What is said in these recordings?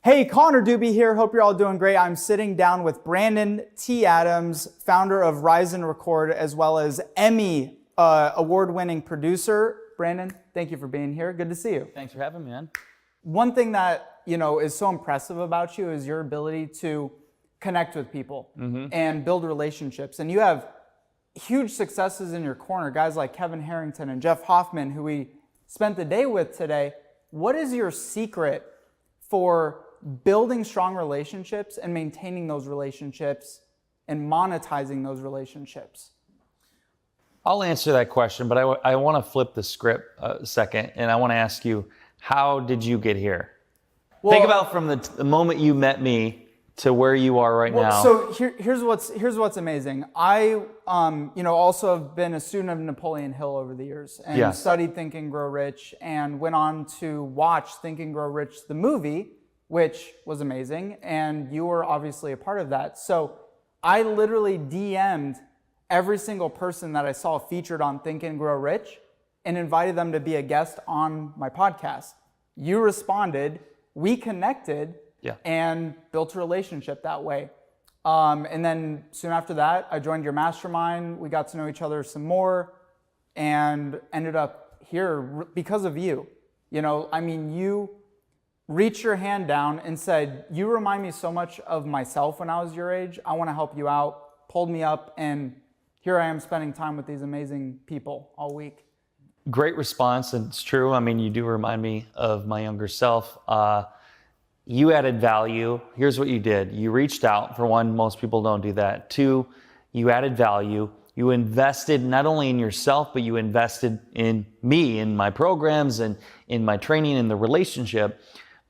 Hey, Connor Dube here. Hope you're all doing great. I'm sitting down with Brandon T. Adams, founder of Rise and Record, as well as Emmy award-winning producer. Brandon, thank you for being here. Good to see you. Thanks for having me, man. One thing that is so impressive about you is your ability to connect with people and build relationships. And you have huge successes in your corner, guys like Kevin Harrington and Jeff Hoffman, who we spent the day with today. What is your secret for building strong relationships and maintaining those relationships and monetizing those relationships? I'll answer that question, but I want to flip the script a second, and I want to ask you, how did you get here? Well, think about from the moment you met me to where you are right now. So here's what's amazing. I also have been a student of Napoleon Hill over the years and studied Think and Grow Rich and went on to watch Think and Grow Rich, the movie, which was amazing. And you were obviously a part of that. So I literally DM'd every single person that I saw featured on Think and Grow Rich and invited them to be a guest on my podcast. You responded, we connected, and built a relationship that way. And then soon after that, I joined your mastermind. We got to know each other some more and ended up here because of you. You reached your hand down and said, you remind me so much of myself when I was your age. I want to help you out, pulled me up, and here I am spending time with these amazing people all week. Great response, and it's true. I mean, you do remind me of my younger self. You added value. Here's what you did. You reached out. For one, most people don't do that. Two, you added value. You invested not only in yourself, but you invested in me, in my programs, and in my training, in the relationship.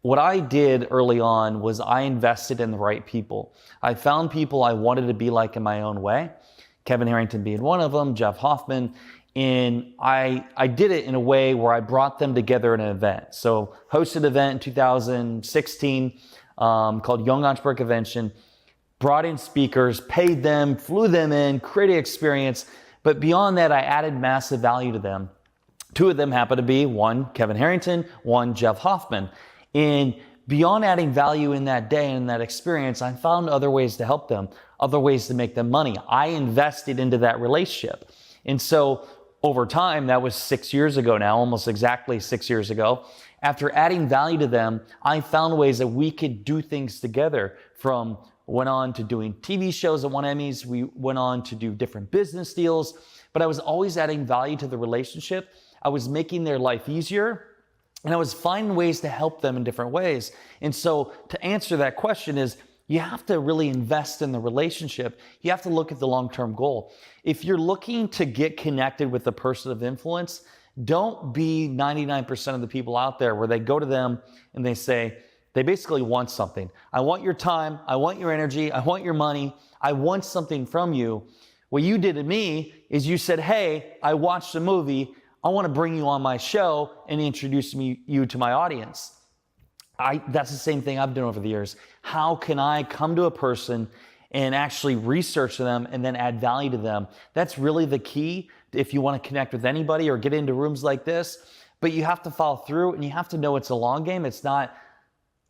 What I did early on was I invested in the right people. I found people I wanted to be like in my own way. Kevin Harrington being one of them, Jeff Hoffman. And I did it in a way where I brought them together in an event. So hosted an event in 2016 called Young Entrepreneur Convention, brought in speakers, paid them, flew them in, created an experience. But beyond that, I added massive value to them. Two of them happened to be one, Kevin Harrington, one, Jeff Hoffman. And beyond adding value in that day and that experience, I found other ways to help them, other ways to make them money. I invested into that relationship. And so over time, that was 6 years ago now, almost exactly 6 years ago. After adding value to them, I found ways that we could do things together. Went on to doing TV shows that won Emmys. We went on to do different business deals. But I was always adding value to the relationship. I was making their life easier. And I was finding ways to help them in different ways. And so to answer that question is, you have to really invest in the relationship. You have to look at the long-term goal. If you're looking to get connected with a person of influence, don't be 99% of the people out there where they go to them and they basically want something. I want your time. I want your energy. I want your money. I want something from you. What you did to me is you said, hey, I watched the movie. I want to bring you on my show and introduce you to my audience. That's the same thing I've done over the years. How can I come to a person and actually research them and then add value to them? That's really the key if you want to connect with anybody or get into rooms like this. But you have to follow through and you have to know it's a long game. It's not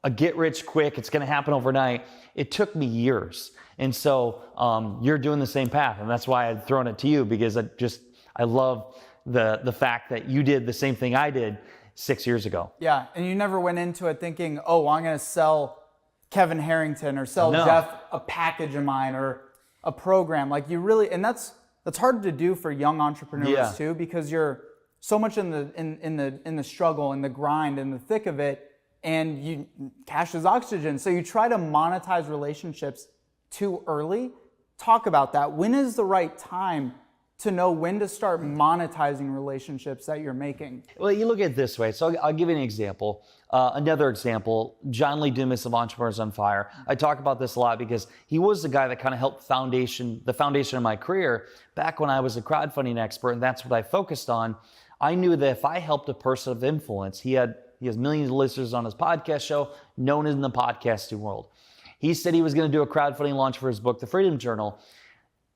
a get rich quick. It's going to happen overnight. It took me years. And so you're doing the same path. And that's why I'd thrown it to you, because I love the fact that you did the same thing I did 6 years ago. Yeah, and you never went into it thinking, oh, I'm going to sell Kevin Harrington or sell Jeff a package of mine or a program. Like you really, and that's hard to do for young entrepreneurs too, because you're so much in the struggle and the grind and the thick of it, and cash is oxygen. So you try to monetize relationships too early. Talk about that. When is the right time to know when to start monetizing relationships that you're making? Well, you look at it this way. So I'll give you an example. Another example, John Lee Dumas of Entrepreneurs on Fire. I talk about this a lot because he was the guy that kind of helped the foundation of my career back when I was a crowdfunding expert, and that's what I focused on. I knew that if I helped a person of influence, he has millions of listeners on his podcast show, known in the podcasting world. He said he was going to do a crowdfunding launch for his book, The Freedom Journal.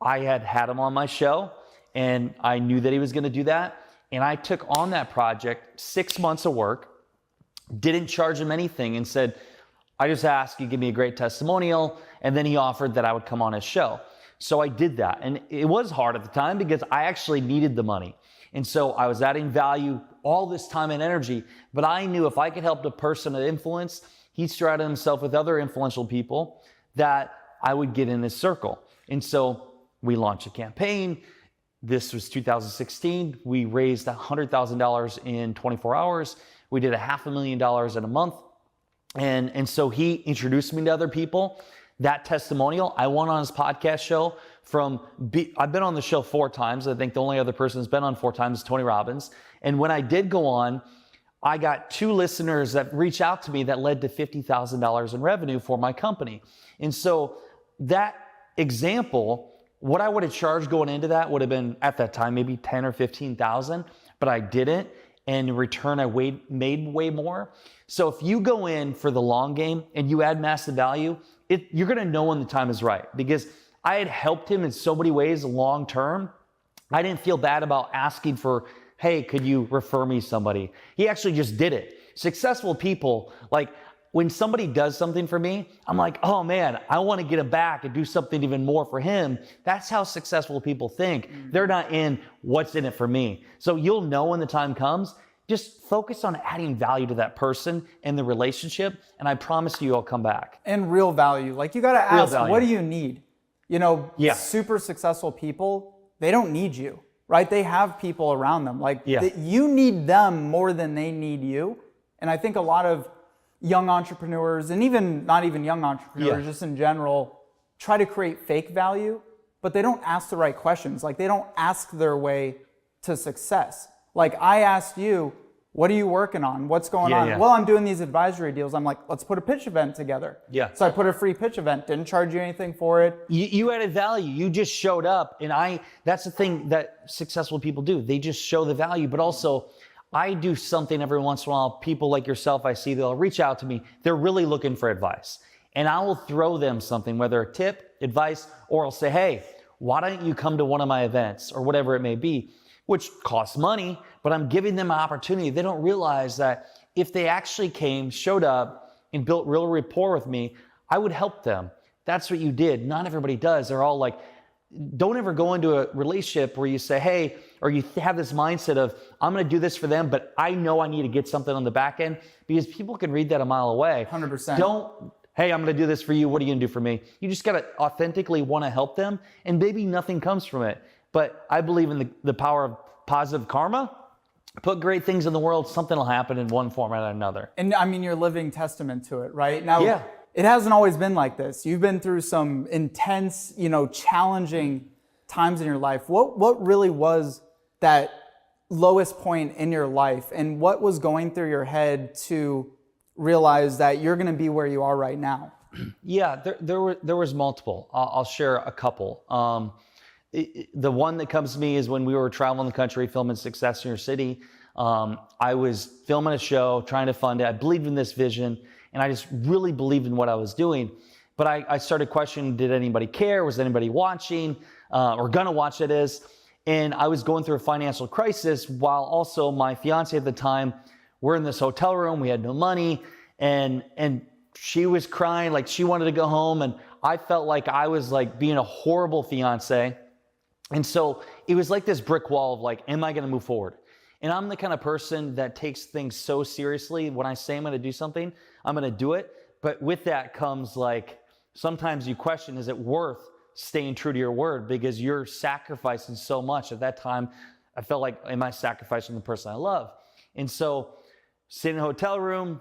I had him on my show, and I knew that he was going to do that. And I took on that project, 6 months of work, didn't charge him anything, and said, I just asked you give me a great testimonial. And then he offered that I would come on his show. So I did that. And it was hard at the time because I actually needed the money. And so I was adding value all this time and energy. But I knew if I could help the person of influence, he surrounded himself with other influential people, that I would get in his circle. And so we launched a campaign. This was 2016. We raised $100,000 in 24 hours. We did $500,000 in a month. And so he introduced me to other people. That testimonial, I went on his podcast show I've been on the show 4 times. I think the only other person who's been on 4 times is Tony Robbins. And when I did go on, I got 2 listeners that reached out to me that led to $50,000 in revenue for my company. And so that example, what I would have charged going into that would have been at that time, maybe 10 or 15,000, but I didn't. And in return, I made way more. So if you go in for the long game and you add massive value, you're going to know when the time is right, because I had helped him in so many ways long term. I didn't feel bad about asking for, hey, could you refer me somebody? He actually just did it. Successful people, like when somebody does something for me, I'm like, oh man, I want to get him back and do something even more for him. That's how successful people think. They're not in what's in it for me. So you'll know when the time comes. Just focus on adding value to that person and the relationship, and I promise you, I'll come back. And real value. Like you got to ask, what do you need? You know, super successful people, they don't need you, right? They have people around them. Like you need them more than they need you. And I think a lot of young entrepreneurs, and even not even young entrepreneurs, just in general, try to create fake value, but they don't ask the right questions. Like they don't ask their way to success. Like I asked you, what are you working on? What's going on? Well, I'm doing these advisory deals. I'm like, let's put a pitch event together. So I put a free pitch event, didn't charge you anything for it. You added value. You just showed up. And that's the thing that successful people do. They just show the value. But also, I do something every once in a while. People like yourself, I see, they'll reach out to me. They're really looking for advice. And I will throw them something, whether a tip, advice, or I'll say, hey, why don't you come to one of my events or whatever it may be, which costs money, but I'm giving them an opportunity. They don't realize that if they actually came, showed up, and built real rapport with me, I would help them. That's what you did. Not everybody does. They're all like, don't ever go into a relationship where you say, hey, or you have this mindset of, I'm going to do this for them, but I know I need to get something on the back end, because people can read that a mile away. 100%. Don't, hey, I'm going to do this for you. What are you going to do for me? You just got to authentically want to help them, and maybe nothing comes from it. But I believe in the power of positive karma. Put great things in the world, something will happen in one form or another. And I mean, you're living testament to it, right? Now, it hasn't always been like this. You've been through some intense, challenging times in your life. What really was that lowest point in your life, and what was going through your head to realize that you're going to be where you are right now? Yeah, there was multiple. I'll share a couple. The one that comes to me is when we were traveling the country filming Success in Your City. I was filming a show, trying to fund it. I believed in this vision, and I just really believed in what I was doing. But I started questioning, did anybody care? Was anybody watching or gonna watch, that is? And I was going through a financial crisis, while also my fiance at the time, we're in this hotel room, we had no money, and she was crying, like she wanted to go home, and I felt like I was like being a horrible fiance. And so it was like this brick wall of like, am I going to move forward? And I'm the kind of person that takes things so seriously. When I say I'm going to do something, I'm going to do it. But with that comes like, sometimes you question, is it worth staying true to your word? Because you're sacrificing so much. At that time, I felt like, am I sacrificing the person I love? And so sitting in a hotel room,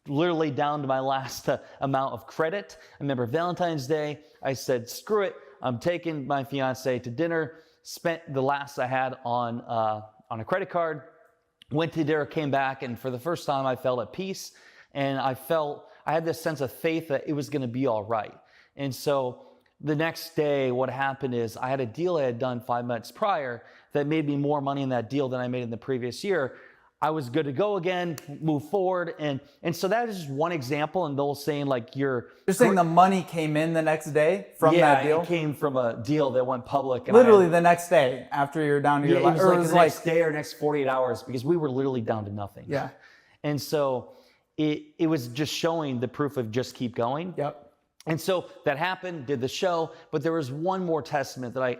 literally down to my last amount of credit. I remember Valentine's Day, I said, screw it. I'm taking my fiance to dinner, spent the last I had on a credit card, went to dinner, came back, and for the first time I felt at peace, and I had this sense of faith that it was going to be all right. And so the next day, what happened is I had a deal I had done 5 months prior that made me more money in that deal than I made in the previous year. I was good to go again, move forward. And so that is just one example. And they'll saying like you're saying the money came in the next day from that deal? Yeah, it came from a deal that went public. And literally the next day after you're down to your life? It was like the next day or next 48 hours, because we were literally down to nothing. Yeah. And so it was just showing the proof of just keep going. Yep. And so that happened, did the show, but there was one more testament that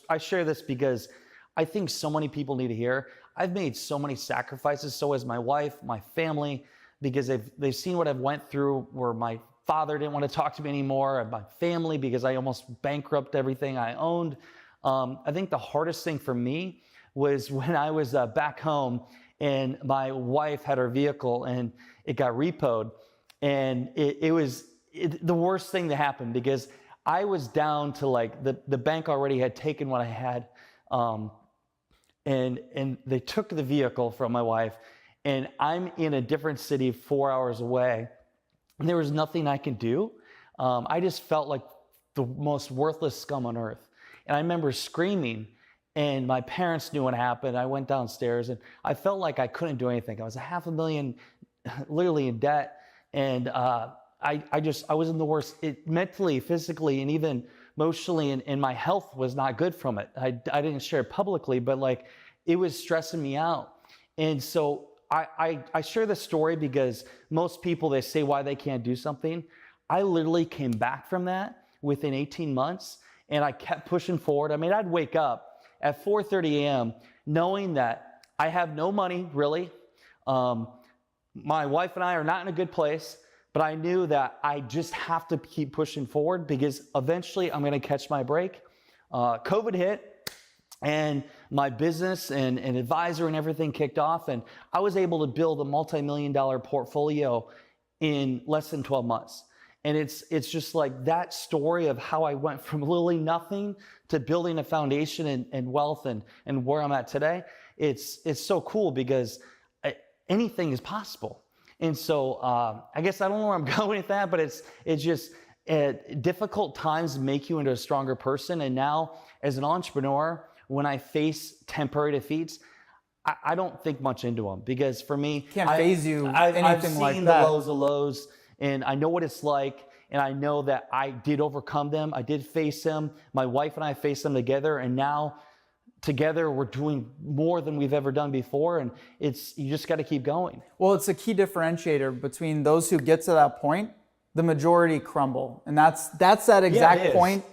I share this because I think so many people need to hear. I've made so many sacrifices, so has my wife, my family, because they've seen what I've went through, where my father didn't want to talk to me anymore, and my family, because I almost bankrupted everything I owned. I think the hardest thing for me was when I was back home and my wife had her vehicle and it got repoed, and it was the worst thing to happen because I was down to like the bank already had taken what I had, and they took the vehicle from my wife, and I'm in a different city 4 hours away, and there was nothing I could do. I just felt like the most worthless scum on earth. And I remember screaming, and my parents knew what happened. I went downstairs, and I felt like I couldn't do anything. I was $500,000 literally in debt, and I was in the worst, mentally, physically, and even emotionally, and my health was not good from it. I didn't share it publicly, but like it was stressing me out. And so I share this story because most people, they say why they can't do something. I literally came back from that within 18 months, and I kept pushing forward. I mean, I'd wake up at 4:30 a.m. knowing that I have no money, really. My wife and I are not in a good place, but I knew that I just have to keep pushing forward because eventually I'm going to catch my break. COVID hit, and my business and advisor and everything kicked off, and I was able to build a multi-million-dollar portfolio in less than 12 months. And it's just like that story of how I went from literally nothing to building a foundation and wealth and where I'm at today. It's so cool because anything is possible. And so I guess I don't know where I'm going with that, but it's just difficult times make you into a stronger person. And now as an entrepreneur, when I face temporary defeats, I don't think much into them because for me, can't phase you anything I've seen like the that. lows of lows, and I know what it's like. And I know that I did overcome them. I did face them. My wife and I faced them together. And now together we're doing more than we've ever done before. And you just got to keep going. Well, it's a key differentiator between those who get to that point. The majority crumble. And that's that exact point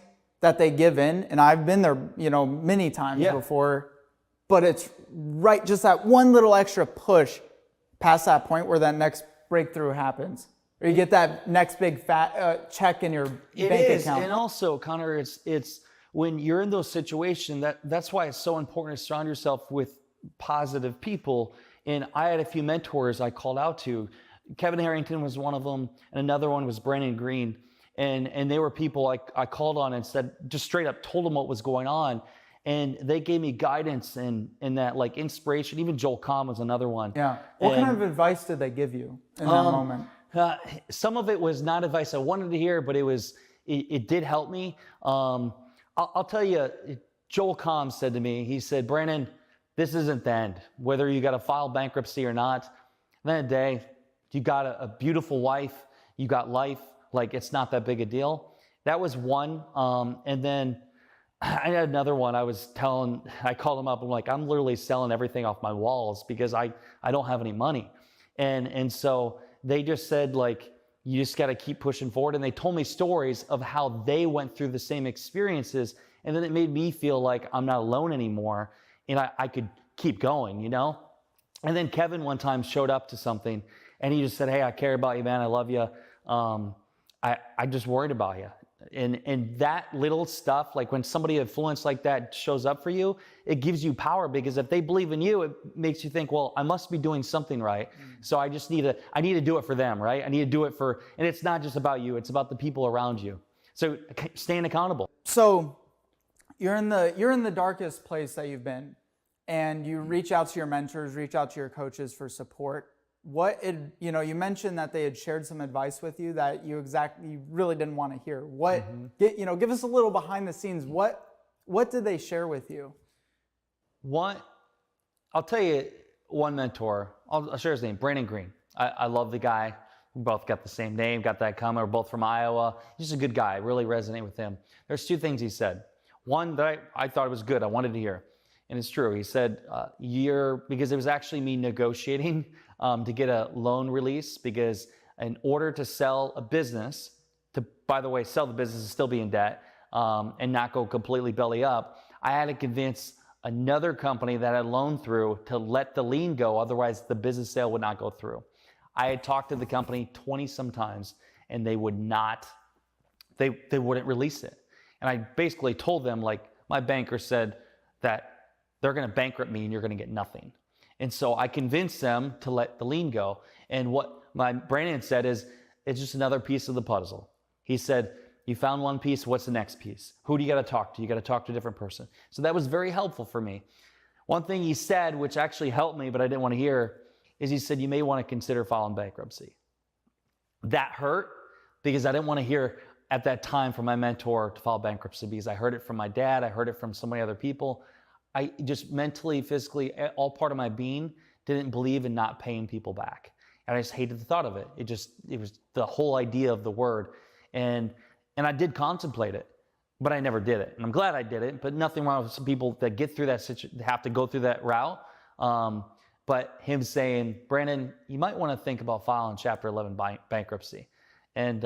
that they give in. And I've been there, many times before, but it's right. Just that one little extra push past that point where that next breakthrough happens. Or you get that next big fat check in your bank account. And also, Connor, it's when you're in those situations, that's why it's so important to surround yourself with positive people. And I had a few mentors I called out to. Kevin Harrington was one of them, and another one was Brandon Green. And they were people I called on and said, just straight up told them what was going on. And they gave me guidance and that like inspiration. Even Joel Comm was another one. Yeah. What kind of advice did they give you in that moment? Some of it was not advice I wanted to hear, but it did help me. I'll tell you, Joel Comm said to me, he said, Brandon, this isn't the end. Whether you got to file bankruptcy or not, at the end of the day, you got a beautiful wife, you got life, like it's not that big a deal. That was one. And then I had another one. I called him up. I'm like, I'm literally selling everything off my walls because I don't have any money. And so they just said, like, you just got to keep pushing forward. And they told me stories of how they went through the same experiences. And then it made me feel like I'm not alone anymore. And I could keep going, And then Kevin one time showed up to something and he just said, hey, I care about you, man. I love you. I'm just worried about you. And that little stuff, like when somebody of influence like that shows up for you, it gives you power because if they believe in you, it makes you think, well, I must be doing something right. So I need to do it for them, right? I need to do it and it's not just about you, it's about the people around you. So staying accountable. So you're in the darkest place that you've been, and you reach out to your mentors, reach out to your coaches for support. You mentioned that they had shared some advice with you that you really didn't want to hear. Give us a little behind the scenes. What did they share with you? I'll tell you one mentor. I'll share his name, Brandon Green. I love the guy. We both got the same name, got that comment. We're both from Iowa. He's a good guy. I really resonate with him. There's two things he said. One that I thought was good. I wanted to hear. And it's true. He said, because it was actually me negotiating to get a loan release, because in order to sell a business, to, by the way, sell the business and still be in debt, and not go completely belly up, I had to convince another company that I loaned through to let the lien go. Otherwise, the business sale would not go through. I had talked to the company 20 some times, and they would not, they wouldn't release it. And I basically told them, like, my banker said that they're going to bankrupt me and you're going to get nothing. And so I convinced them to let the lien go. And what Brandon said is, it's just another piece of the puzzle. He said, you found one piece, what's the next piece? Who do you got to talk to? You got to talk to a different person. So that was very helpful for me. One thing he said, which actually helped me, but I didn't want to hear, is he said, you may want to consider filing bankruptcy. That hurt, because I didn't want to hear at that time from my mentor to file bankruptcy, because I heard it from my dad, I heard it from so many other people. I just mentally, physically, all part of my being didn't believe in not paying people back. And I just hated the thought of it. It was the whole idea of the word. And I did contemplate it, but I never did it. And I'm glad I did it, but nothing wrong with some people that get through that situation, have to go through that route. But him saying, Brandon, you might want to think about filing Chapter 11 bankruptcy. And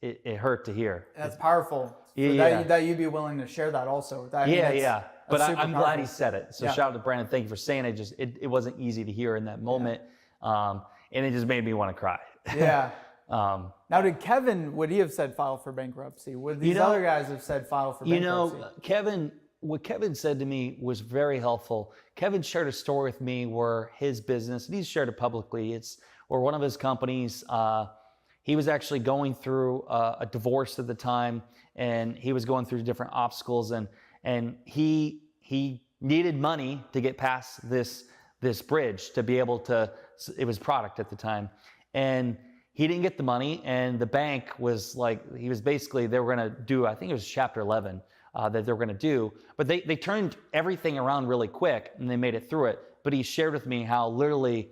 it hurt to hear. That's powerful. That you'd be willing to share that also. But I'm glad he said it. So shout out to Brandon. Thank you for saying it. It wasn't easy to hear in that moment. And it just made me want to cry. Yeah. Now, did Kevin, would he have said file for bankruptcy? Would these other guys have said file for bankruptcy? What Kevin said to me was very helpful. Kevin shared a story with me where his business, and he's shared it publicly, it's where one of his companies, he was actually going through a divorce at the time, and he was going through different obstacles, and he needed money to get past this bridge to be able to, it was product at the time. And he didn't get the money, and the bank was like, they were going to do, I think it was Chapter 11 that they were going to do, but they turned everything around really quick and they made it through it. But he shared with me how literally,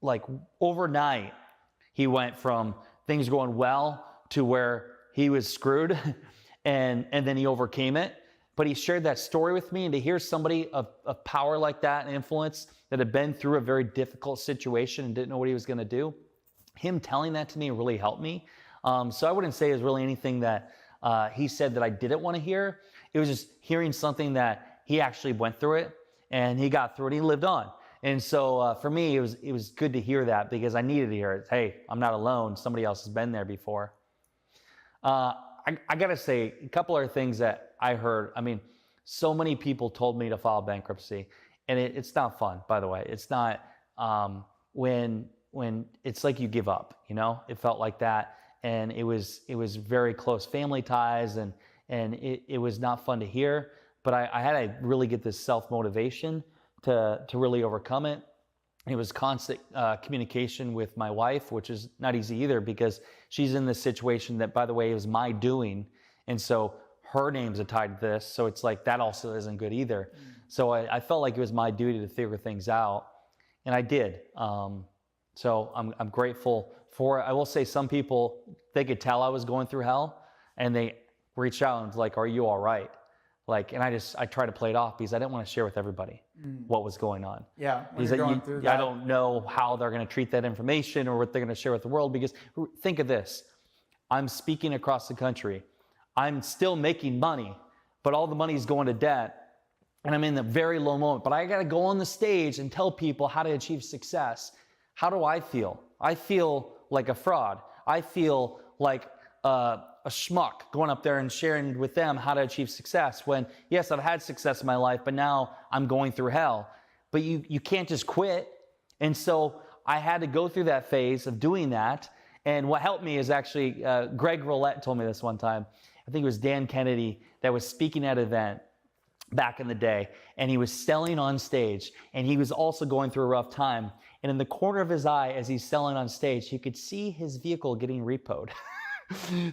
like, overnight, he went from things going well to where he was screwed, and then he overcame it. But he shared that story with me, and to hear somebody of power like that and influence that had been through a very difficult situation and didn't know what he was going to do, him telling that to me really helped me. So I wouldn't say it was really anything that he said that I didn't want to hear. It was just hearing something that he actually went through it, and he got through it, and he lived on. And so for me, it was good to hear that, because I needed to hear it. Hey, I'm not alone. Somebody else has been there before. I got to say, a couple other things that I heard. I mean, so many people told me to file bankruptcy, and it's not fun, by the way. It's not when it's like you give up, it felt like that. And it was very close family ties, and it was not fun to hear, but I had to really get this self-motivation to really overcome it. It was constant communication with my wife, which is not easy either, because she's in this situation that, by the way, it was my doing. And so her name's tied to this. So it's like, that also isn't good either. So I felt like it was my duty to figure things out, and I did. So I'm grateful for it. I will say, some people, they could tell I was going through hell, and they reached out and was like, are you all right? Like, and I try to play it off, because I didn't want to share with everybody what was going on. Yeah. I don't know how they're going to treat that information or what they're going to share with the world, because think of this. I'm speaking across the country. I'm still making money, but all the money is going to debt, and I'm in a very low moment, but I got to go on the stage and tell people how to achieve success. How do I feel? I feel like a fraud. I feel like a schmuck going up there and sharing with them how to achieve success, when, yes, I've had success in my life, but now I'm going through hell. But you can't just quit. And so I had to go through that phase of doing that. And what helped me is actually, Greg Roulette told me this one time. I think it was Dan Kennedy that was speaking at an event back in the day, and he was selling on stage, and he was also going through a rough time. And in the corner of his eye, as he's selling on stage, you could see his vehicle getting repoed.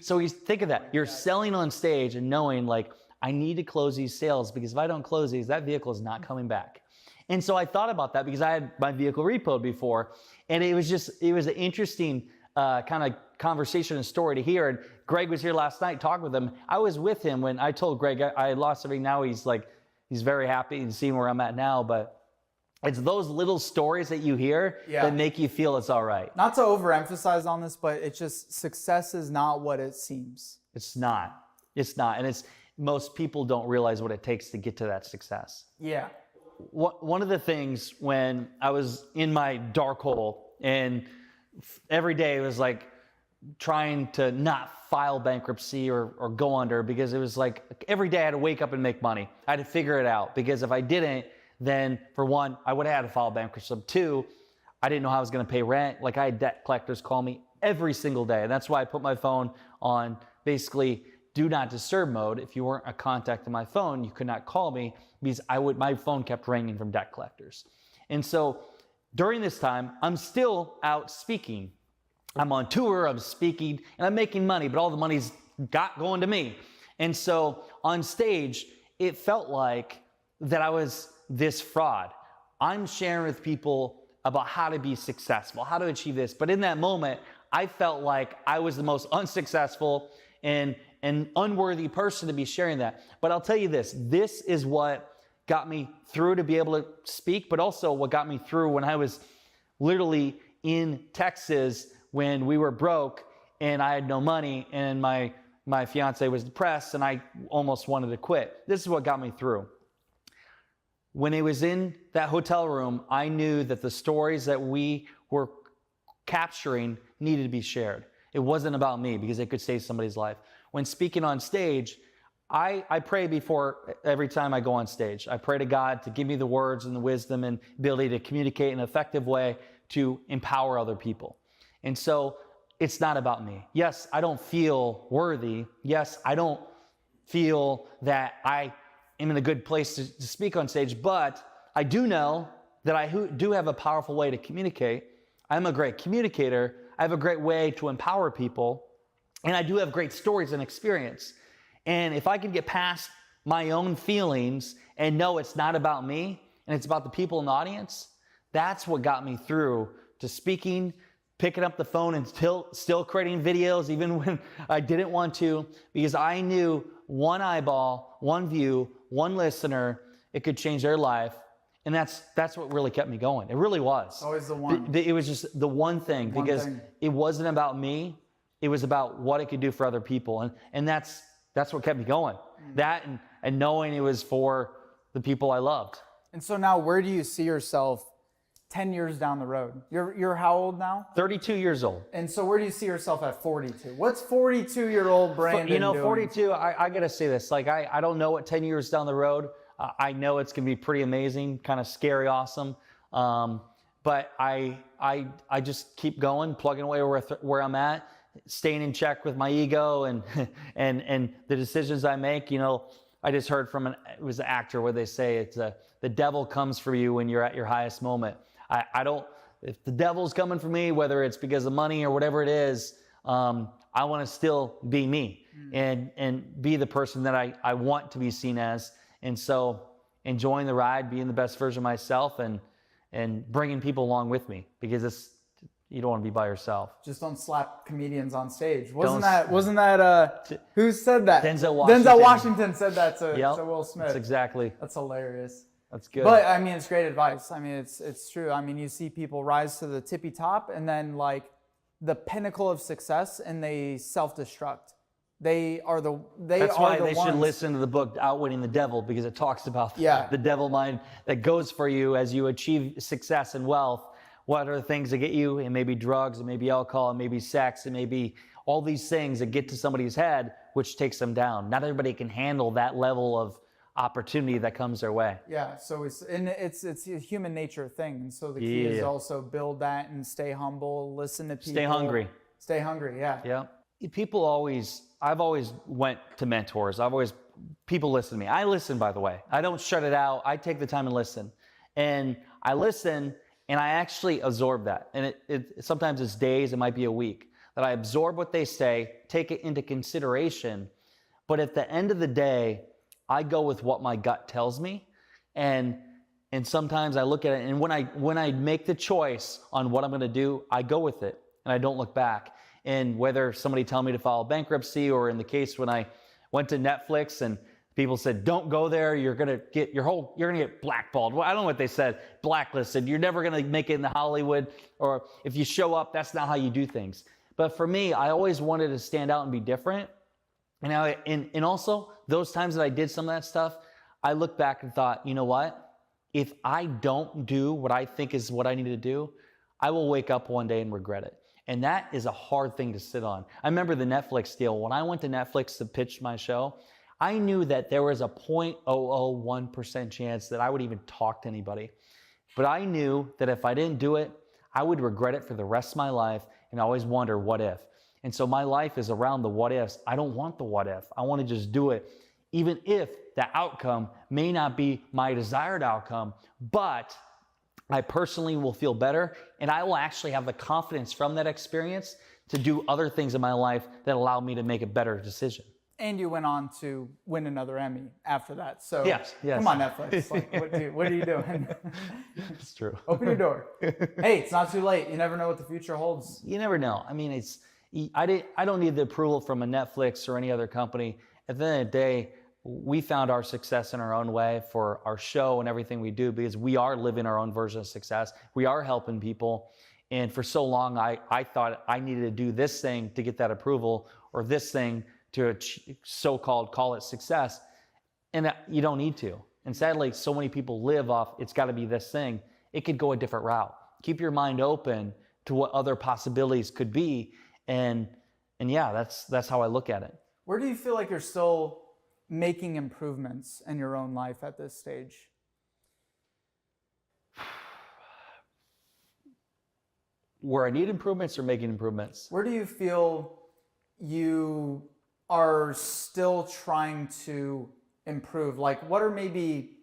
So think of that. You're selling on stage and knowing, like, I need to close these sales, because if I don't close these, that vehicle is not coming back. And so I thought about that, because I had my vehicle repoed before, and it was an interesting kind of conversation and story to hear. And Greg was here last night talking with him. I was with him when I told Greg I lost everything. Now he's very happy and seeing where I'm at now. But It's those little stories that you hear that make you feel it's all right. Not to overemphasize on this, but it's just success is not what it seems. It's not. It's not. And most people don't realize what it takes to get to that success. Yeah. One of the things when I was in my dark hole and every day it was like trying to not file bankruptcy or go under, because it was like every day I had to wake up and make money. I had to figure it out, because if I didn't, then for one, I would have had to file bankruptcy. Two, I didn't know how I was going to pay rent. Like I had debt collectors call me every single day. And that's why I put my phone on basically do not disturb mode. If you weren't a contact on my phone, you could not call me, because my phone kept ringing from debt collectors. And so during this time, I'm still out speaking. I'm on tour, I'm speaking, and I'm making money, but all the money's going to me. And so on stage, it felt like that I was this fraud. I'm sharing with people about how to be successful, how to achieve this. But in that moment, I felt like I was the most unsuccessful and an unworthy person to be sharing that. But I'll tell you this is what got me through to be able to speak, but also what got me through when I was literally in Texas when we were broke and I had no money and my fiance was depressed and I almost wanted to quit. This is what got me through. When it was in that hotel room, I knew that the stories that we were capturing needed to be shared. It wasn't about me, because it could save somebody's life. When speaking on stage, I pray before every time I go on stage. I pray to God to give me the words and the wisdom and ability to communicate in an effective way to empower other people. And so it's not about me. Yes, I don't feel worthy. Yes, I don't feel that I am in a good place to speak on stage, but I do know that I do have a powerful way to communicate. I'm a great communicator. I have a great way to empower people, and I do have great stories and experience. And if I can get past my own feelings and know it's not about me and it's about the people in the audience, that's what got me through to speaking, picking up the phone and still creating videos even when I didn't want to, because I knew one eyeball, one view, one listener, it could change their life. And that's what really kept me going. It really was. Always the one. It was just the one thing, because it wasn't about me. It was about what it could do for other people. And that's what kept me going. That and knowing it was for the people I loved. And so now, where do you see yourself 10 years down the road? You're how old now? 32 years old. And so where do you see yourself at 42? What's 42-year-old Brandon doing? 42, I got to say this. Like, I don't know what 10 years down the road. I know it's going to be pretty amazing, kind of scary, awesome. But I just keep going, plugging away where I'm at, staying in check with my ego and the decisions I make. You know, I just heard from it was an actor where they say it's the devil comes for you when you're at your highest moment. If the devil's coming for me, whether it's because of money or whatever it is, I want to still be me and be the person that I want to be seen as. And so enjoying the ride, being the best version of myself and bringing people along with me, because you don't want to be by yourself. Just don't slap comedians on stage. Wasn't that who said that? Denzel Washington. Denzel Washington said that to Will Smith. That's exactly. That's hilarious. That's good. But I mean, it's great advice. I mean, it's true. I mean, you see people rise to the tippy top and then like the pinnacle of success, and they self-destruct. That's why they should listen to the book Outwitting the Devil, because it talks about the devil mind that goes for you as you achieve success and wealth. What are the things that get you? It may be drugs, it may be alcohol, it may be sex, it may be all these things that get to somebody's head, which takes them down. Not everybody can handle that level of opportunity that comes their way. Yeah, so it's a human nature thing. And so the key is also build that and stay humble, listen to people. Stay hungry, yeah. Yeah. I've always went to mentors. People listen to me. I listen, by the way. I don't shut it out. I take the time and listen. And I listen, and I actually absorb that. And it sometimes it's days, it might be a week, that I absorb what they say, take it into consideration. But at the end of the day, I go with what my gut tells me. And sometimes I look at it, and when I make the choice on what I'm going to do, I go with it, and I don't look back. And whether somebody tell me to file bankruptcy, or in the case when I went to Netflix and People said, don't go there. You're going to get blackballed. Well, I don't know what they said. Blacklisted. You're never going to make it in Hollywood. Or if you show up, that's not how you do things. But for me, I always wanted to stand out and be different. And also those times that I did some of that stuff, I looked back and thought, you know what? If I don't do what I think is what I need to do, I will wake up one day and regret it. And that is a hard thing to sit on. I remember the Netflix deal. When I went to Netflix to pitch my show, I knew that there was a 0.001% chance that I would even talk to anybody. But I knew that if I didn't do it, I would regret it for the rest of my life and always wonder what if. And so my life is around the what ifs. I don't want the what if. I want to just do it, even if the outcome may not be my desired outcome, but I personally will feel better, and I will actually have the confidence from that experience to do other things in my life that allow me to make a better decision. And you went on to win another Emmy after that. So yes. Come on, Netflix. Like, what are you doing? It's true. Open your door. Hey, it's not too late. You never know what the future holds. You never know. I mean, I don't need the approval from a Netflix or any other company. At the end of the day, we found our success in our own way for our show and everything we do, because we are living our own version of success. We are helping people. And for so long, I thought I needed to do this thing to get that approval, or this thing to so-called call it success. And you don't need to. And sadly, so many people live off, it's got to be this thing. It could go a different route. Keep your mind open to what other possibilities could be. And yeah, that's how I look at it. Where do you feel like you're still making improvements in your own life at this stage? Where I need improvements or making improvements? Where do you feel you are still trying to improve? Like, what are maybe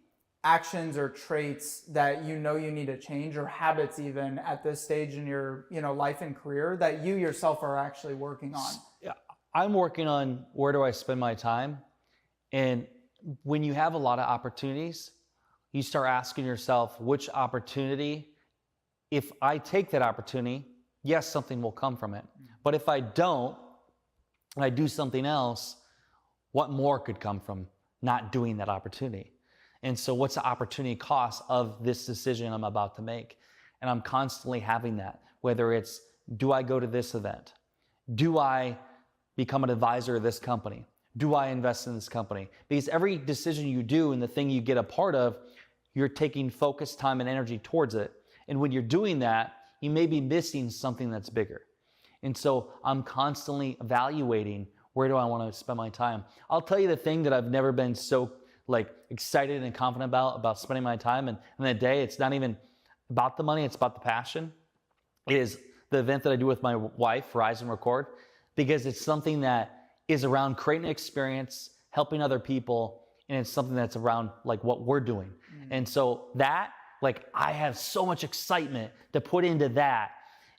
actions or traits that you know you need to change, or habits even at this stage in your life and career that you yourself are actually working on? Yeah, I'm working on where do I spend my time. And when you have a lot of opportunities, you start asking yourself, which opportunity, if I take that opportunity, yes, something will come from it. But if I don't, and I do something else, what more could come from not doing that opportunity? And so what's the opportunity cost of this decision I'm about to make? And I'm constantly having that, whether it's, do I go to this event? Do I become an advisor of this company? Do I invest in this company? Because every decision you do and the thing you get a part of, you're taking focus, time, and energy towards it. And when you're doing that, you may be missing something that's bigger. And so I'm constantly evaluating, where do I want to spend my time? I'll tell you the thing that I've never been so excited and confident about spending my time. And in the day, it's not even about the money, it's about the passion. It is the event that I do with my wife, Rise and Record, because it's something that is around creating an experience, helping other people, and it's something that's around what we're doing. And so that, I have so much excitement to put into that.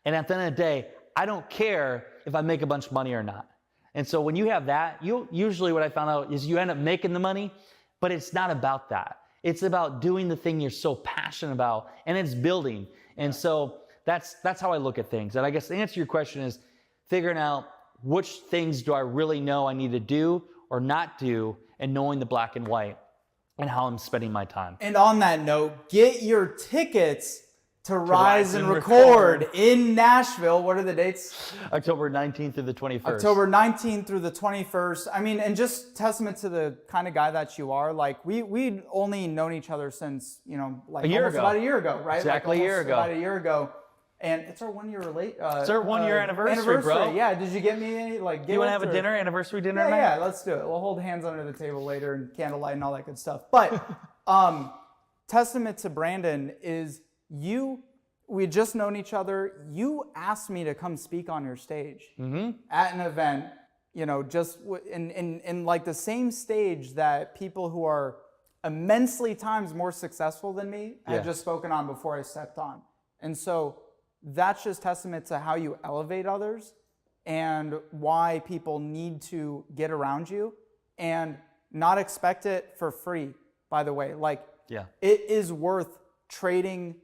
And at the end of the day, I don't care if I make a bunch of money or not. And so when you have that, usually what I found out is you end up making the money, but it's not about that. It's about doing the thing you're so passionate about, and it's building. And so that's how I look at things. And I guess the answer to your question is figuring out which things do I really know I need to do or not do, and knowing the black and white and how I'm spending my time. And on that note, get your tickets to Rise and Record in Nashville. What are the dates? October 19th through the 21st. October 19th through the 21st. I mean, and just testament to the kind of guy that you are. We'd only known each other since, about a year ago, right? Exactly a year ago. About a year ago. And it's our 1 year it's our 1 year anniversary, bro. Yeah. Did you get me any Do you want to have a dinner, anniversary dinner tonight? Yeah, let's do it. We'll hold hands under the table later and candlelight and all that good stuff. But testament to Brandon is we had just known each other. You asked me to come speak on your stage at an event, just in the same stage that people who are immensely times more successful than me had just spoken on before I stepped on. And so that's just testament to how you elevate others and why people need to get around you and not expect it for free, by the way. It is worth trading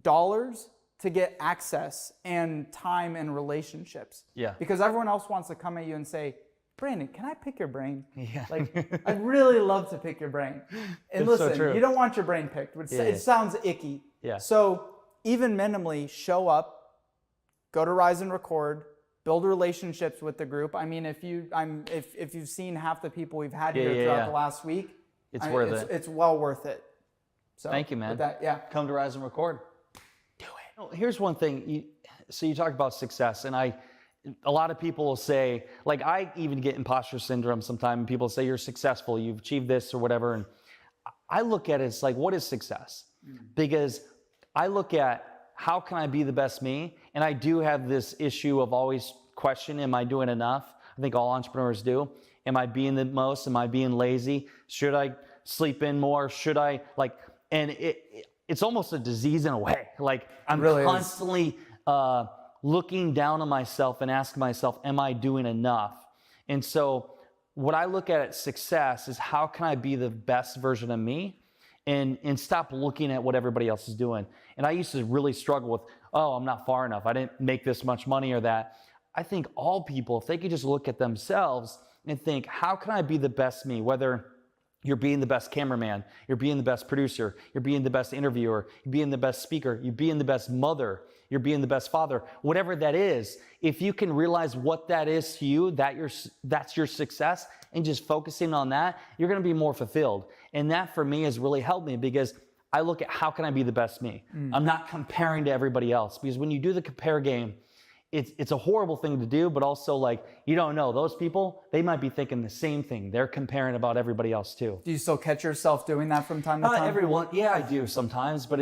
dollars to get access and time and relationships. Yeah. Because everyone else wants to come at you and say, Brandon, can I pick your brain? Yeah. Like, I'd really love to pick your brain. And It's so listen, true. you don't want your brain picked. It sounds icky. Yeah. So even minimally, show up, go to Rise and Record, build relationships with the group. I mean, if you've seen half the people we've had here throughout the last week, it's worth it. It's well worth it. So thank you, man. With that, Come to Rise and Record. Do it. Here's one thing. So you talked about success, and a lot of people will say, like, I even get imposter syndrome sometimes. People say you're successful, you've achieved this or whatever. And I look at it as like, what is success? Because I look at how can I be the best me? And I do have this issue of always questioning, am I doing enough? I think all entrepreneurs do. Am I being the most? Am I being lazy? Should I sleep in more? Should I and it's almost a disease in a way. Like I'm really constantly looking down on myself and asking myself, am I doing enough? And so what I look at success is how can I be the best version of me and stop looking at what everybody else is doing. And I used to really struggle with, oh, I'm not far enough. I didn't make this much money or that. I think all people, if they could just look at themselves and think, how can I be the best me? Whether you're being the best cameraman, you're being the best producer, you're being the best interviewer, you're being the best speaker, you're being the best mother, you're being the best father, whatever that is, if you can realize what that is to you, that's your success, and just focusing on that, you're gonna be more fulfilled. And that for me has really helped me because I look at how can I be the best me? I'm not comparing to everybody else, because when you do the compare game, it's a horrible thing to do, but also like, you don't know, those people, they might be thinking the same thing. They're comparing about everybody else too. Do you still catch yourself doing that from time to time? Everyone, yeah, I do sometimes, but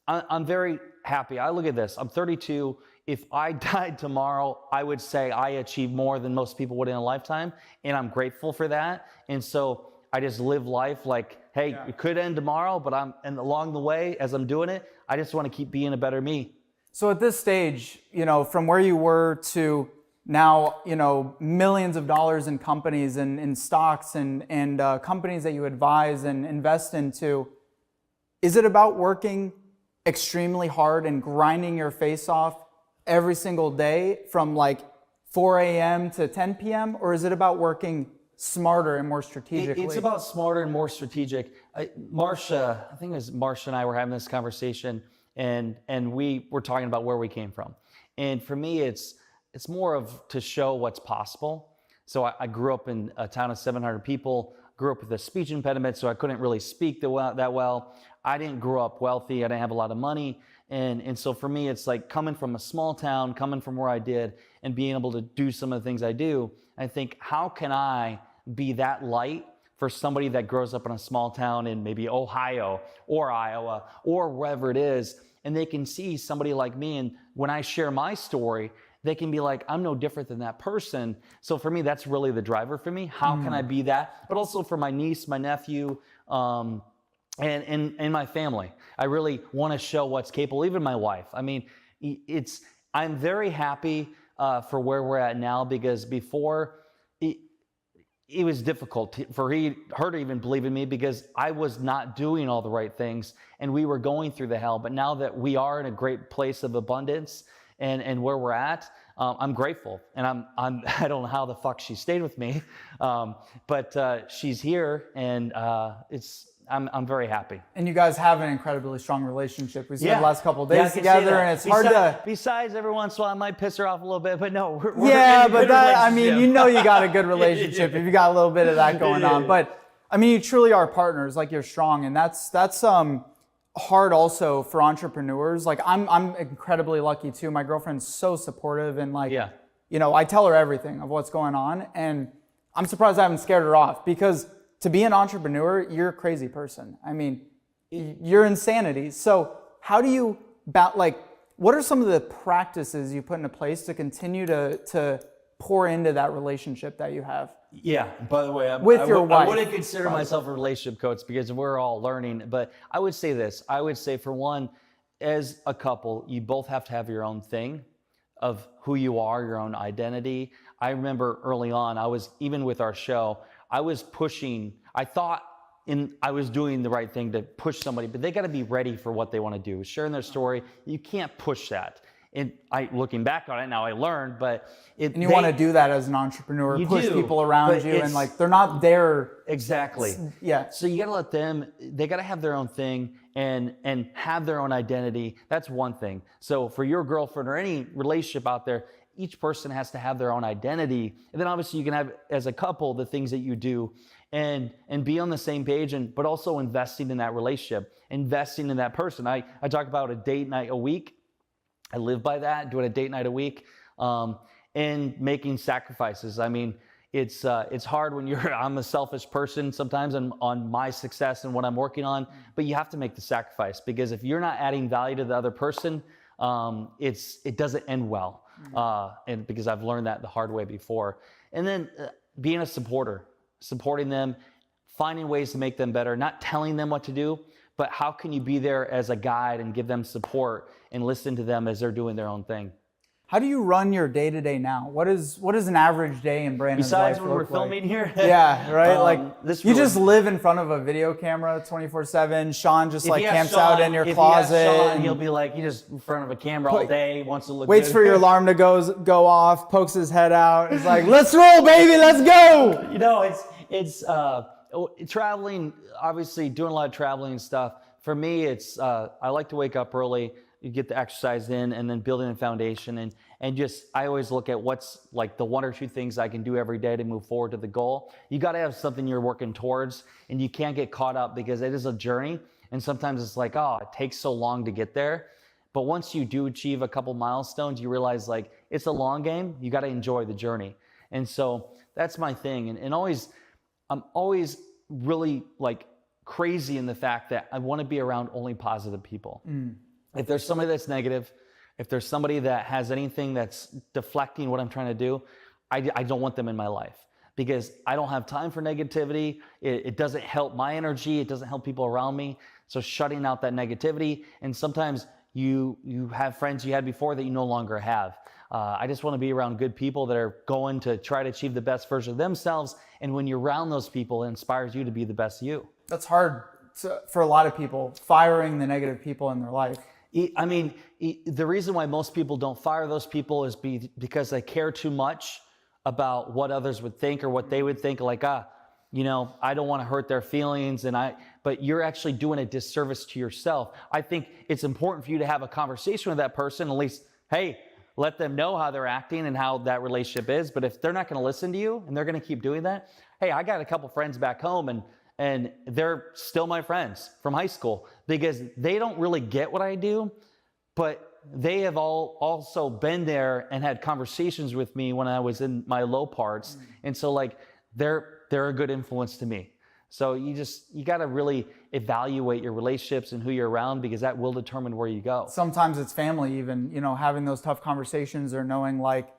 I'm very happy. I look at this, I'm 32. If I died tomorrow, I would say I achieved more than most people would in a lifetime, and I'm grateful for that. And so I just live life like, hey, it could end tomorrow, but and along the way, as I'm doing it, I just want to keep being a better me. So at this stage, from where you were to now, millions of dollars in companies and in stocks and companies that you advise and invest into, is it about working extremely hard and grinding your face off every single day from like 4 a.m. to 10 p.m.? Or is it about working smarter and more strategically? It's about smarter and more strategic. Marcia, I think it was Marcia and I were having this conversation, and we were talking about where we came from. And for me, it's more of to show what's possible. So I grew up in a town of 700 people, grew up with a speech impediment, so I couldn't really speak that well. I didn't grow up wealthy. I didn't have a lot of money. And so for me, it's like coming from a small town, coming from where I did, and being able to do some of the things I do. I think, how can I be that light for somebody that grows up in a small town in maybe Ohio or Iowa or wherever it is, and they can see somebody like me, and when I share my story, they can be like, I'm no different than that person. So for me, that's really the driver for me. How can I be that? But also for my niece, my nephew, and my family. I really want to show what's capable, even my wife. I mean, I'm very happy for where we're at now, because before, it was difficult for her to even believe in me, because I was not doing all the right things and we were going through the hell. But now that we are in a great place of abundance and where we're at, I'm grateful. And I don't know how the fuck she stayed with me, but she's here, and I'm very happy. And you guys have an incredibly strong relationship. We spent the last couple of days together, and it's hard to. Besides, every once in a while, I might piss her off a little bit, but no, we're but you got a good relationship if you got a little bit of that going on. But I mean, you truly are partners. Like, you're strong, and that's hard also for entrepreneurs. Like, I'm incredibly lucky too. My girlfriend's so supportive, and I tell her everything of what's going on, and I'm surprised I haven't scared her off, because to be an entrepreneur, you're a crazy person. I mean, you're insanity. So how do you, what are some of the practices you put into place to continue to pour into that relationship that you have? Yeah, by the way, I wouldn't consider myself a relationship coach, because we're all learning. But I would say this. I would say, for one, as a couple, you both have to have your own thing of who you are, your own identity. I remember early on, even with our show, I was pushing. I thought I was doing the right thing to push somebody, but they got to be ready for what they want to do. Sharing their story, you can't push that. And looking back on it now, I learned, but and you want to do that as an entrepreneur, push people around you, and like they're not there. Exactly. Yeah. So you got to let them. They got to have their own thing and have their own identity. That's one thing. So for your girlfriend or any relationship out there, each person has to have their own identity, and then obviously you can have as a couple the things that you do, and be on the same page, but also investing in that relationship, investing in that person. I talk about a date night a week. I live by that, doing a date night a week, and making sacrifices. I mean, it's hard when I'm a selfish person sometimes on my success and what I'm working on, but you have to make the sacrifice, because if you're not adding value to the other person, it doesn't end well. And because I've learned that the hard way before. And then being a supporter, supporting them, finding ways to make them better, not telling them what to do, but how can you be there as a guide and give them support and listen to them as they're doing their own thing? How do you run your day-to-day now? What is an average day in Brandon's life? Besides when we're filming here? Yeah, right? You really just live in front of a video camera 24/7. Sean just camps Sean, out in your closet. And he'll be like, he just in front of a camera all day, wants to look waits good. for your alarm to go off, pokes his head out. He's like, let's roll, baby, let's go. You know, it's traveling, obviously doing a lot of traveling and stuff. For me, I like to wake up early, you get the exercise in, and then building a foundation, and just I always look at what's like the one or two things I can do every day to move forward to the goal. You got to have something you're working towards, and you can't get caught up, because it is a journey, and sometimes it's like, oh, it takes so long to get there. But once you do achieve a couple milestones, you realize like it's a long game. You got to enjoy the journey. And so that's my thing. And I'm always really like crazy in the fact that I want to be around only positive people. If there's somebody that's negative, if there's somebody that has anything that's deflecting what I'm trying to do, I don't want them in my life, because I don't have time for negativity. It doesn't help my energy. It doesn't help people around me. So shutting out that negativity, and sometimes you have friends you had before that you no longer have. I just want to be around good people that are going to try to achieve the best version of themselves. And when you're around those people, it inspires you to be the best you. That's hard for a lot of people, firing the negative people in their life. I mean, the reason why most people don't fire those people is because they care too much about what others would think or what they would think. Like, I don't want to hurt their feelings, but you're actually doing a disservice to yourself. I think it's important for you to have a conversation with that person, at least, hey, let them know how they're acting and how that relationship is. But if they're not going to listen to you and they're going to keep doing that, hey, I got a couple friends back home, and they're still my friends from high school, because they don't really get what I do, but they have all also been there and had conversations with me when I was in my low parts. And so like they're a good influence to me. So you got to really evaluate your relationships and who you're around, because that will determine where you go. Sometimes it's family even, having those tough conversations, or knowing like,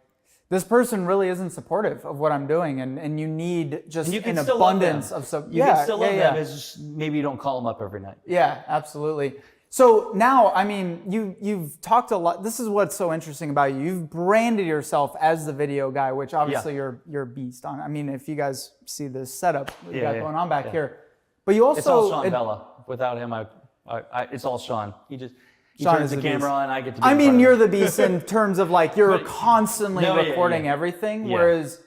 this person really isn't supportive of what I'm doing, and you need just an abundance of stuff. You can still love them, it's just maybe you don't call them up every night. Yeah, absolutely. So now, I mean, you've talked a lot. This is what's so interesting about you. You've branded yourself as the video guy, which obviously you're a beast on. I mean, if you guys see this setup we got going on back here, but you also it's all Sean Bella. Without him, it's all Sean. He turns the camera on, I get to be I mean, you're the beast in terms of like you're constantly recording everything, whereas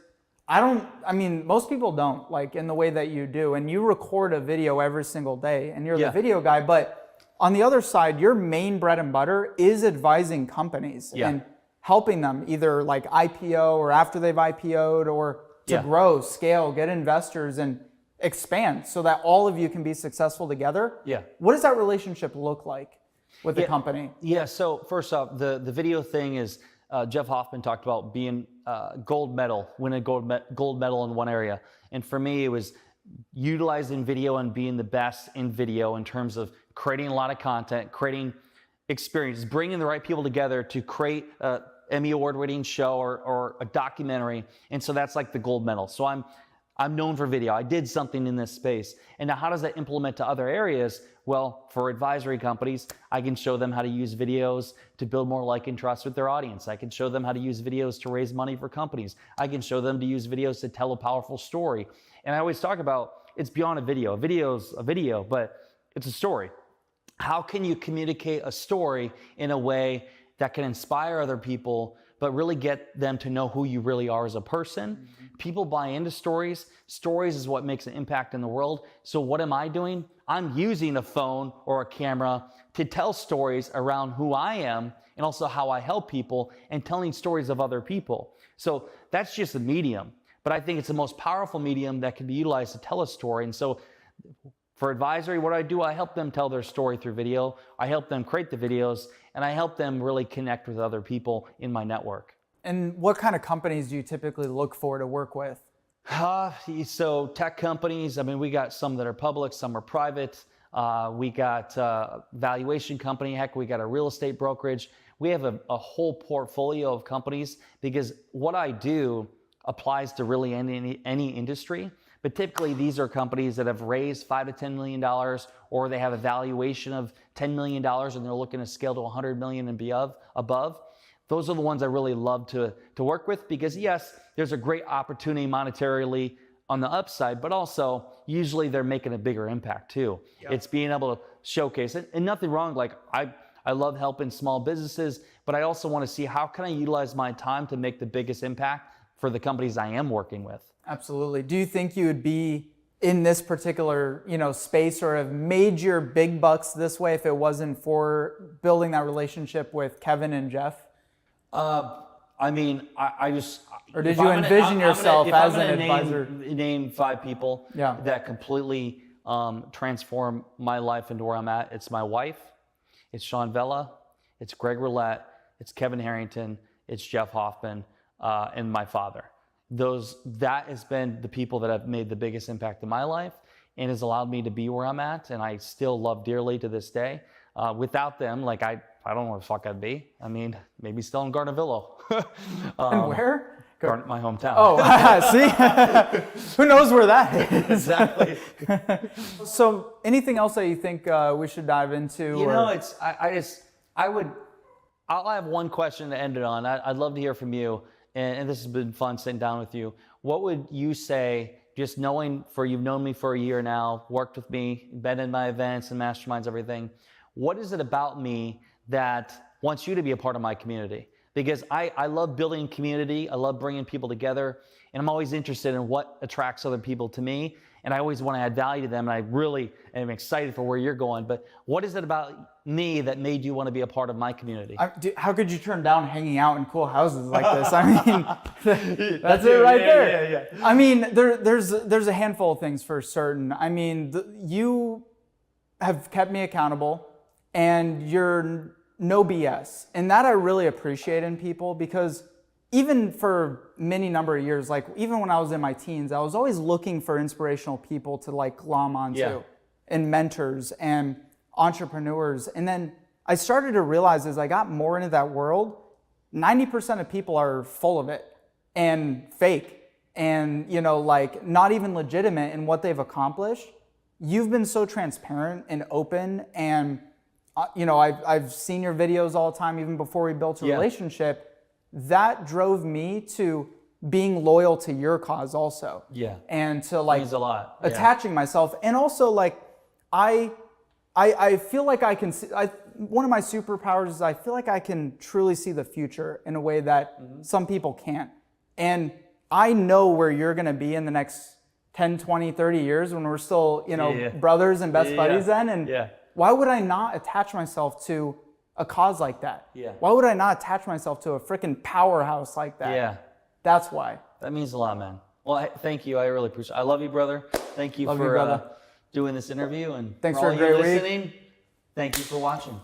most people don't, like in the way that you do. And you record a video every single day, and you're the video guy. But on the other side, your main bread and butter is advising companies and helping them either like IPO or after they've IPO'd, or to grow, scale, get investors, and expand so that all of you can be successful together. Yeah. What does that relationship look like with the company? Yeah, so first off, the video thing is, Jeff Hoffman talked about being gold medal, winning a gold medal in one area. And for me, it was utilizing video and being the best in video in terms of creating a lot of content, creating experiences, bringing the right people together to create an Emmy award-winning show or a documentary. And so that's like the gold medal. So I'm known for video. I did something in this space. And now how does that implement to other areas? Well, for advisory companies, I can show them how to use videos to build more like and trust with their audience. I can show them how to use videos to raise money for companies. I can show them to use videos to tell a powerful story. And I always talk about it's beyond a video. A video's a video, but it's a story. How can you communicate a story in a way that can inspire other people, but really get them to know who you really are as a person. People buy into stories. Stories is what makes an impact in the world. So what am I doing? I'm using a phone or a camera to tell stories around who I am and also how I help people and telling stories of other people. So that's just a medium, but I think it's the most powerful medium that can be utilized to tell a story. And so for advisory, what do? I help them tell their story through video. I help them create the videos, and I help them really connect with other people in my network. And what kind of companies do you typically look for to work with? So tech companies, I mean, we got some that are public, some are private. We got a valuation company. Heck, we got a real estate brokerage. We have a whole portfolio of companies because what I do applies to really any industry. But typically these are companies that have raised $5 to $10 million, or they have a valuation of $10 million and they're looking to scale to $100 million and above. Those are the ones I really love to work with because yes, there's a great opportunity monetarily on the upside, but also usually they're making a bigger impact too. Yep. It's being able to showcase it, and nothing wrong. Like I love helping small businesses, but I also want to see how can I utilize my time to make the biggest impact for the companies I am working with. Absolutely. Do you think you would be in this particular, space or have made your big bucks this way if it wasn't for building that relationship with Kevin and Jeff? I mean, I just... Or did you envision yourself as an advisor? Name 5 people that completely transform my life into where I'm at. It's my wife, it's Sean Vella, it's Greg Roulette, it's Kevin Harrington, it's Jeff Hoffman, and my father. That has been the people that have made the biggest impact in my life and has allowed me to be where I'm at, and I still love dearly to this day. Without them, I don't know where the fuck I'd be. I mean, maybe still in Garnavillo. And where? My hometown. Oh, see? Who knows where that is? Exactly. So anything else that you think we should dive into? I'll have one question to end it on. I'd love to hear from you, and this has been fun sitting down with you. What would you say, just you've known me for a year now, worked with me, been in my events and masterminds, everything. What is it about me that wants you to be a part of my community? Because I love building community, I love bringing people together, and I'm always interested in what attracts other people to me, and I always want to add value to them, and I really am excited for where you're going. But what is it about me that made you want to be a part of my community? How could you turn down hanging out in cool houses like this? I mean, that's it right there. Yeah. I mean, there's a handful of things for certain. I mean, you have kept me accountable, and you're no BS. And that I really appreciate in people, because even for many number of years, even when I was in my teens, I was always looking for inspirational people to glom onto, and mentors and entrepreneurs. And then I started to realize as I got more into that world, 90% of people are full of it and fake and, not even legitimate in what they've accomplished. You've been so transparent and open, and I've seen your videos all the time, even before we built a relationship. That drove me to being loyal to your cause also. Yeah. And to means a lot. Attaching myself. And also I feel like I can see, one of my superpowers is I feel like I can truly see the future in a way that some people can't. And I know where you're going to be in the next 10, 20, 30 years when we're still, brothers and best buddies then. And why would I not attach myself to a cause like that? Yeah. Why would I not attach myself to a freaking powerhouse like that? Yeah. That's why. That means a lot, man. Well, thank you. I really appreciate it. I love you, brother. Thank you for doing this interview. And thanks for a great listening. Thank you for watching.